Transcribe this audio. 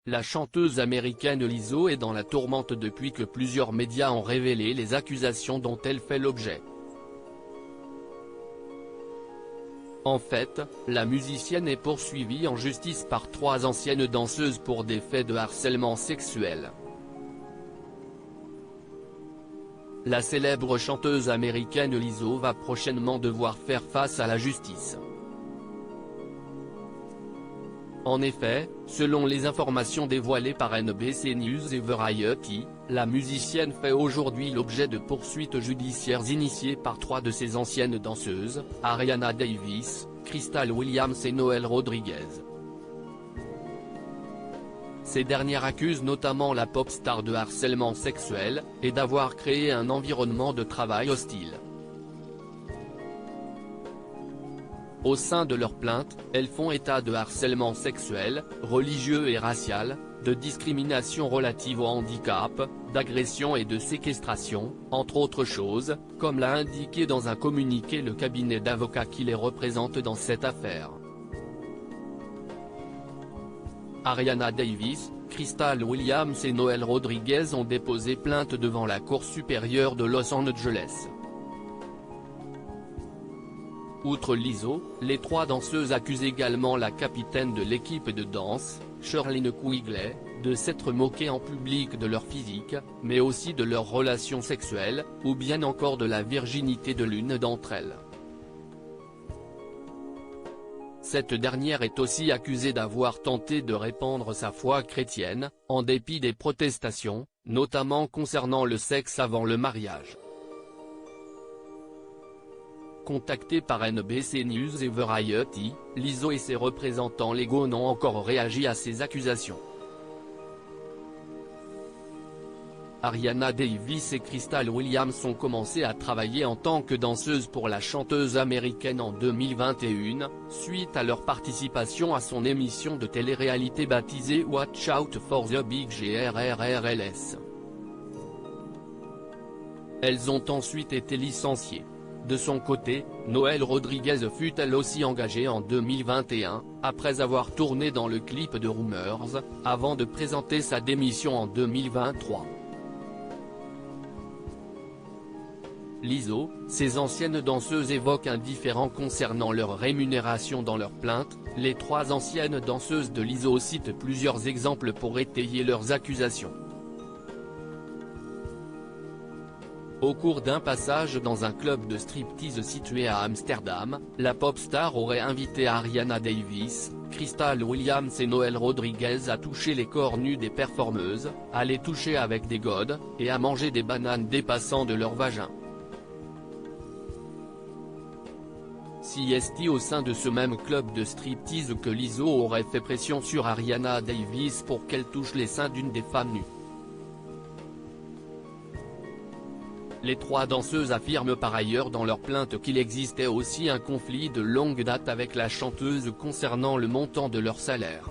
la chanteuse américaine Lizzo est dans la tourmente depuis que plusieurs médias ont révélé les accusations dont elle fait l'objet. En fait, la musicienne est poursuivie en justice par 3 anciennes danseuses pour des faits de harcèlement sexuel. La célèbre chanteuse américaine Lizzo va prochainement devoir faire face à la justice. En effet, selon les informations dévoilées par NBC News et Variety, la musicienne fait aujourd'hui l'objet de poursuites judiciaires initiées par 3 de ses anciennes danseuses, Ariana Davis, Crystal Williams et Noel Rodriguez. Ces dernières accusent notamment la pop star de harcèlement sexuel, et d'avoir créé un environnement de travail hostile. Au sein de leurs plaintes, elles font état de harcèlement sexuel, religieux et racial, de discrimination relative au handicap, d'agression et de séquestration, entre autres choses, comme l'a indiqué dans un communiqué le cabinet d'avocats qui les représente dans cette affaire. Ariana Davis, Crystal Williams et Noel Rodriguez ont déposé plainte devant la Cour supérieure de Los Angeles. Outre Lizzo, les 3 danseuses accusent également la capitaine de l'équipe de danse, Shirlene Quigley, de s'être moquée en public de leur physique, mais aussi de leurs relations sexuelles, ou bien encore de la virginité de l'une d'entre elles. Cette dernière est aussi accusée d'avoir tenté de répandre sa foi chrétienne, en dépit des protestations, notamment concernant le sexe avant le mariage. Contactés par NBC News et Variety, Lizzo et ses représentants légaux n'ont encore réagi à ces accusations. Ariana Davis et Crystal Williams ont commencé à travailler en tant que danseuses pour la chanteuse américaine en 2021, suite à leur participation à son émission de télé-réalité baptisée Watch Out for the Big GRRRLS. Elles ont ensuite été licenciées. De son côté, Noel Rodriguez fut elle aussi engagée en 2021, après avoir tourné dans le clip de Rumors, avant de présenter sa démission en 2023. Lizzo, ses anciennes danseuses évoquent un différend concernant leur rémunération dans leur plainte. Les 3 anciennes danseuses de Lizzo citent plusieurs exemples pour étayer leurs accusations. Au cours d'un passage dans un club de striptease situé à Amsterdam, la pop star aurait invité Ariana Davis, Crystal Williams et Noel Rodriguez à toucher les corps nus des performeuses, à les toucher avec des godes, et à manger des bananes dépassant de leur vagin. C'est au sein de ce même club de striptease que Lizzo aurait fait pression sur Ariana Davis pour qu'elle touche les seins d'une des femmes nues. Les 3 danseuses affirment par ailleurs dans leur plainte qu'il existait aussi un conflit de longue date avec la chanteuse concernant le montant de leur salaire.